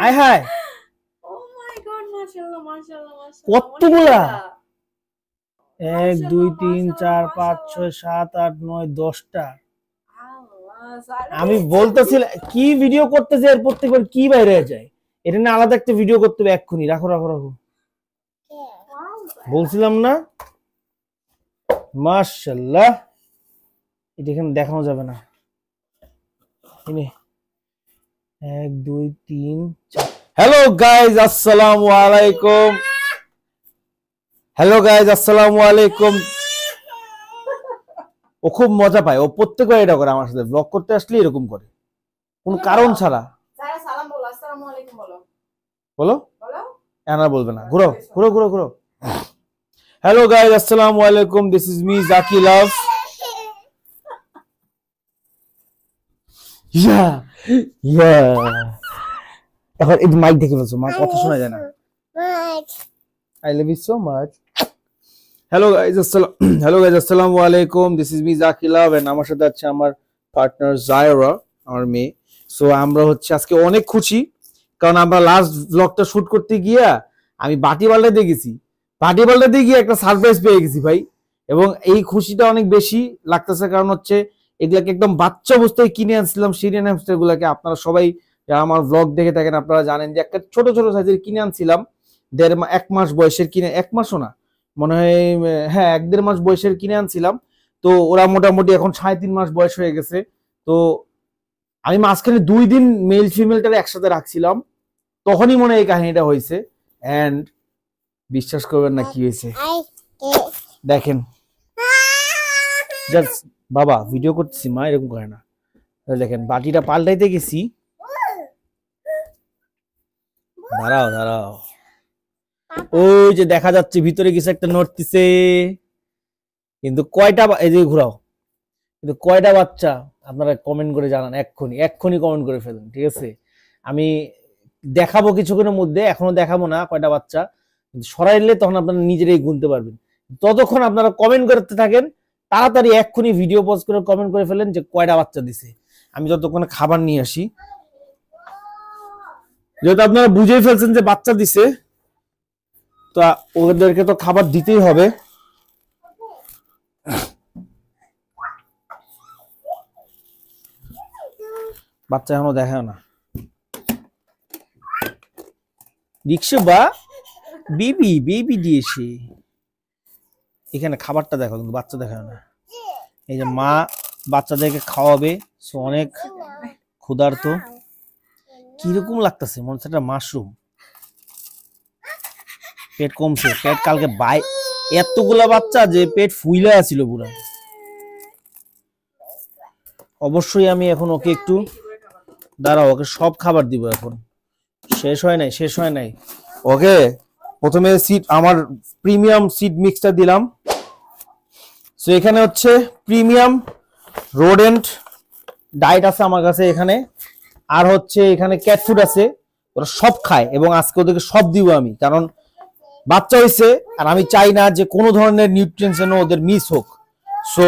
আয় হায় ও মাই গড মাশাআল্লাহ মাশাআল্লাহ মাশাআল্লাহ কতগুলা 1 2 3 4 5 6 7 8 9 10টা আমি বলতেছিলাম কি ভিডিও করতেছে এর প্রত্যেকবার কি বাইরে যায় এটা না আলাদা একটা ভিডিও করতে হবে এক্ষুনি রাখো রাখো রাখো বলছিলাম না মাশাআল্লাহ এটা এখানে দেখানো যাবে না ইনি 1 2 3 4 হ্যালো গাইস আসসালামু আলাইকুম ও খুব মজা পায় ও প্রত্যেকবার এটা করে আমার সাথে ব্লগ করতে আসলে এরকম করে কোনো কারণ ছাড়া সালাম বলো আসসালামু আলাইকুম বলো বলো বলো এনা বলবে না ঘুরো ঘুরো ঘুরো ঘুরো হ্যালো গাইস আসসালামু আলাইকুম দিস ইজ মি জাকি লাভ ইয়া এখন এই মাইক দেখে বলছো মা কথা শোনা যায় না I love you so much. Hello guys, assalamu alaikum. This is me Zaki Love and আমার সাথে আছে আমার পার্টনার জায়রা আমার মেয়ে। সো আমরা হচ্ছে আজকে অনেক খুশি কারণ আমরা লাস্ট ব্লগটা শুট করতে গিয়া আমি বাটি পাল্টাতে গেছি। বাটি পাল্টাতে গিয়ে একটা সারপ্রাইজ পেয়ে গেছি ভাই এবং এই খুশিটা অনেক বেশি লাগতেছে কারণ হচ্ছে এগুলাকে একদম বাচ্চা অবস্থায় কিনে আনছিলাম সিরিয়ান হ্যামস্টার গুলাকে আপনারা সবাই যারা আমার ব্লগ দেখে থাকেন আপনারা জানেন যে একটা ছোট ছোট সাইজের কিনে আনছিলাম 1 মাস বয়সের কিনে 1 মাসও না মনে হয় হ্যাঁ 1-1.5 মাস বয়সের কিনে আনছিলাম তো ওরা মোটামুটি এখন 3.5 মাস বয়স হয়ে গেছে তো আমি মাঝখানে 2 দিন মেল ফিমেলটারে একসাথে রাখছিলাম তখনই মনে হয় এই কাহিনীটা হয়েছে এন্ড বিশ্বাস করবেন না কি হয়েছে দেখেন জাস্ট বাবা ভিডিও করতেছি মা এরকম করে না দেখেন বাটিটা পাল্টাইতে গেছি দাঁড়াও দাঁড়াও ওই যে দেখা যাচ্ছে ভিতরে কিছু একটা নড়তেছে কিন্তু কয়টা এই যে ঘোরাও কিন্তু কয়টা বাচ্চা আপনারা কমেন্ট করে জানান এক্ষুনি কমেন্ট করে ফেলুন ঠিক আছে আমি দেখাবো কিছুক্ষণের মধ্যে এখনো দেখাবো না কয়টা বাচ্চা সরাইলে তখন আপনারা নিজেরাই গুনতে পারবেন ততক্ষণ আপনারা কমেন্ট করতে থাকেন তাড়াতাড়ি এক্ষুনি ভিডিও পজ করে কমেন্ট করে ফেলেন যে কয়টা বাচ্চা দিছে আমি যতক্ষণে খাবার নিয়ে আসি যেহেতু আপনারা বুঝেই ফেলছেন যে বাচ্চা দিছে তো ওদেরকে তো খাবার দিতেই হবে বাচ্চা এখনো দেখায় না রিক্সা বা বেবি দিয়েছে এখানে খাবারটা দেখো কিন্তু বাচ্চা দেখায় না এই যে মা বাচ্চাদেরকে খাওয়াবে অনেক ক্ষুধার্ত কিরকম লাগতেছে মনে হচ্ছে একটা মাশরুম পেট কমছে পেট কালকে এতগুলা বাচ্চা যে পেট ফুইলা আছিল পুরা অবশ্যই আমি এখন ওকে একটু দাঁড়াও ওকে সব খাবার দিব এখন শেষ হয় নাই ওকে প্রথমে সিড আমার প্রিমিয়াম সিড মিক্সটা দিলাম সো এখানে হচ্ছে প্রিমিয়াম রোডেন্ট ডায়েট আছে আমার কাছে এখানে আর হচ্ছে এখানে ক্যাট ফুড আছে ওরা সব খায় এবং আজকে ওদেরকে সব দিব আমি কারণ বাচ্চা হইছে আর আমি চাই না যে কোনো ধরনের নিউট্রিয়েন্টস যেন ওদের মিস হোক সো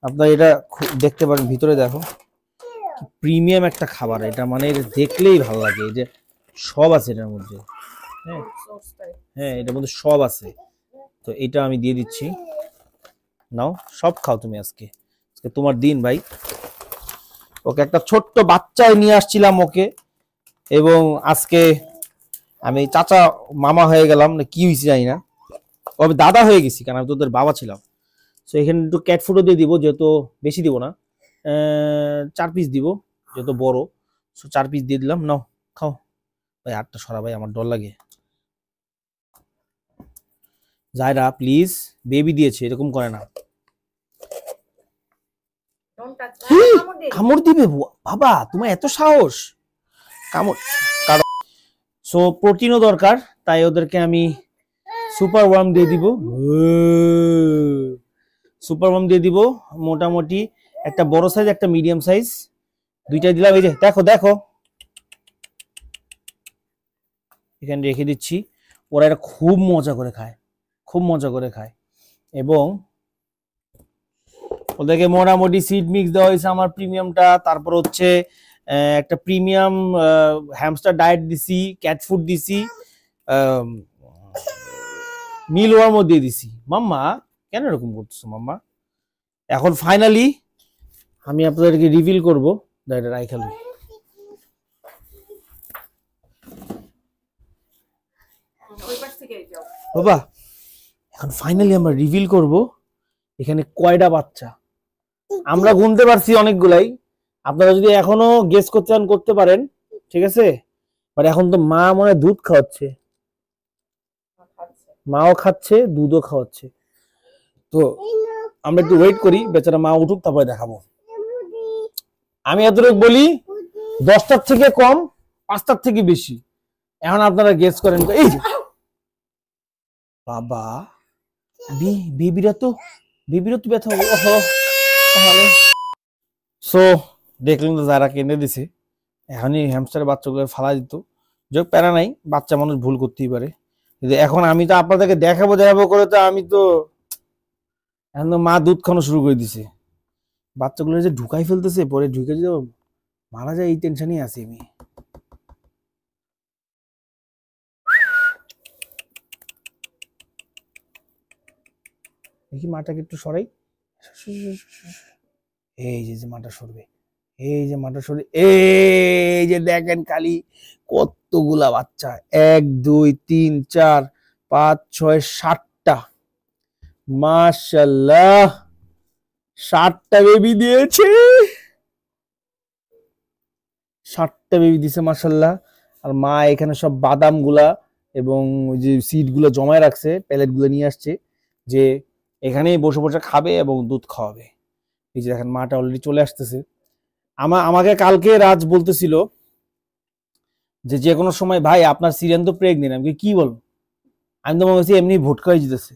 আপনারা এটা দেখতে পারেন ভিতরে দেখো প্রিমিয়াম একটা খাবার এটা মানে এটা দেখলেই ভালো লাগে এই যে সব আছে এটার মধ্যে হ্যাঁ এটার মধ্যে সব আছে তো এটা আমি দিয়ে দিচ্ছি নাও সব খাও তুমি আজকে তোমার দিন ভাই ওকে একটা ছোট্ট বাচ্চায় নিয়ে আসছিলাম ওকে এবং আজকে আমি চাচা মামা হয়ে গেলাম না কি হয়েছে জানি না আমি দাদা হয়ে গেছি কারণ আমি তোদের বাবা ছিলাম সো এখানে একটু ক্যাট ফুডও দিয়ে দিব যেহেতু বেশি দিব না 4 পিস দিব যেহেতু বড় সো 4 পিস দিয়ে দিলাম নাও খাও ভাই আটটা সরা ভাই আমার ডর লাগে জায়রা প্লিজ বেবি দিয়েছে এরকম করে না কামড় দিবে বাবা তোমার এত সাহস কামড় সো প্রোটিনও দরকার তাই ওদেরকে আমি সুপার ওয়ার্ম দিয়ে দিব মোটামুটি একটা বড় সাইজ একটা মিডিয়াম সাইজ দুইটা দিলাম এই যে দেখো এখানে রেখে দিচ্ছি ওরা এটা খুব মজা করে খায় এবং ওদেরকে মোটামুটি সিড মিক্স দেওয়া হয়েছে আমার প্রিমিয়ামটা তারপর হচ্ছে একটা প্রিমিয়াম হ্যামস্টার ডায়েট দিছি, ক্যাট ফুড দিছি, মিল ওয়ার্মও দিয়ে দিছি। মাম্মা কেন এরকম করতেছো মাম্মা? এখন ফাইনালি আমি আপনাদেরকে রিভিল করবো, রাইখাল ওই পাশ থেকে যাও। বাবা। এখন ফাইনালি আমরা রিভিল করব এখানে কয়টা বাচ্চা। আমরা গুনতে পারছি অনেকগুলাই, আপনারা যদি এখনো গেস করতে চান করতে পারেন, ঠিক আছে। বাট এখন তো মা মনে হয় দুধ খাওয়াচ্ছে, মাও খাচ্ছে দুধও খাওয়াচ্ছে, তো আমরা একটু ওয়েট করি, বেচারা মা উঠুক তারপরে দেখাবো। আমি এতটুকু বলি 10টার থেকে কম 5টার থেকে বেশি। এখন আপনারা গেস করেন। এই যে বাবা, বেবিরা তো ব্যথা হবে। তাহলে সো দেখলেন তো যারা কিনে দিছে, এখনই হ্যামস্টারের বাচ্চাগুলো ফালা দিত। যোগ প্যারা নাই, বাচ্চা মানুষ ভুল করতেই পারে। কিন্তু এখন আমি তো আপনাদেরকে দেখাবো করে, তো আমি তো এখন তো মা দুধ খাওয়ানো শুরু করে দিছে। বাচ্চাগুলো যে ঢুকাই ফেলতেছে, পরে ঢুকে যদি মারা যায় এই টেনশনই আছে আমি। দেখি মাটাকে একটু সরাই। এই যে মাটা সরবে, এই যে মাটা সরবে, এই যে দেখেন খালি কতগুলা বাচ্চা, 1 2 3 4 5 6 7টা। মাশাআল্লাহ 7টা বেবি দিয়েছে, 7টা বেবি দিছে মাশাআল্লাহ। আর মা এখানে সব বাদাম গুলা এবং ওই যে সিড গুলা জমায় রাখছে, প্যালেট গুলো নিয়ে আসছে, যে এখানেই বসে বসে খাবে এবং দুধ খাওয়াবে। এই যে দেখেন মাটা অলরেডি চলে আসতেছে। আমাকে কালকে রাজ বলতেছিল যে যে কোনো সময় ভাই আপনার সিরিয়ান তো প্রেগনেন্ট। আমি কি বল, আমি তো মনে করছি এমনি ভোটকা হয়ে যেতেছে।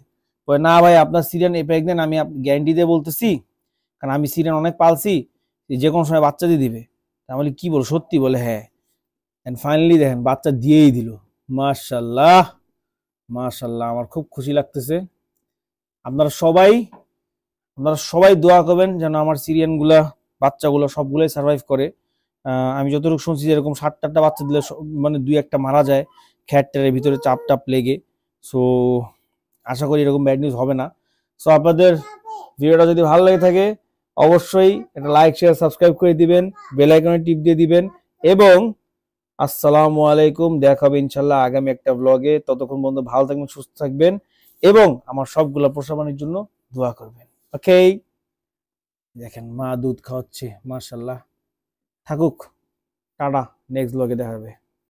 না ভাই আপনার সিরিয়ান প্রেগনেন্ট, আমি গ্যারান্টি দিয়ে বলতেছি, কারণ আমি সিরিয়ান অনেক পালছি, যে কোনো সময় বাচ্চা দিয়ে দিবে। আমি কি বল সত্যি? বলে হ্যাঁ। এন্ড ফাইনালি দেখেন বাচ্চা দিয়েই দিল। মাশাআল্লাহ মাশাআল্লাহ, আমার খুব খুশি লাগতেছে। আপনারা সবাই দোয়া করবেন যেন আমার সিরিয়ান গুলা বাচ্চাগুলো সবগুলোই সার্ভাইভ করে। আমি যতটুকু শুনছি এরকম 7-8টা বাচ্চা দিলে মানে 2-1টা মারা যায় খ্যাটের ভিতরে চাপ লেগে। সো আশা করি এরকম ব্যাড নিউজ হবে না। সো আপনাদের ভিডিওটা যদি ভালো লাগে থাকে অবশ্যই একটা লাইক শেয়ার সাবস্ক্রাইব করে দিবেন, বেল আইকনে টিপ দিয়ে দিবেন, এবং আসসালামু আলাইকুম। দেখা হবে ইনশাল্লাহ আগামী একটা ব্লগে। ততক্ষণ পর্যন্ত ভালো থাকবেন, সুস্থ থাকবেন এবং আমার সবগুলা প্রসবানের জন্য দোয়া করবেন। ওকে, দেখেন মা দুধ খাওয়াচ্ছে মাশাআল্লাহ। থাকুক, টাটা, নেক্সট ব্লগে দেখা হবে।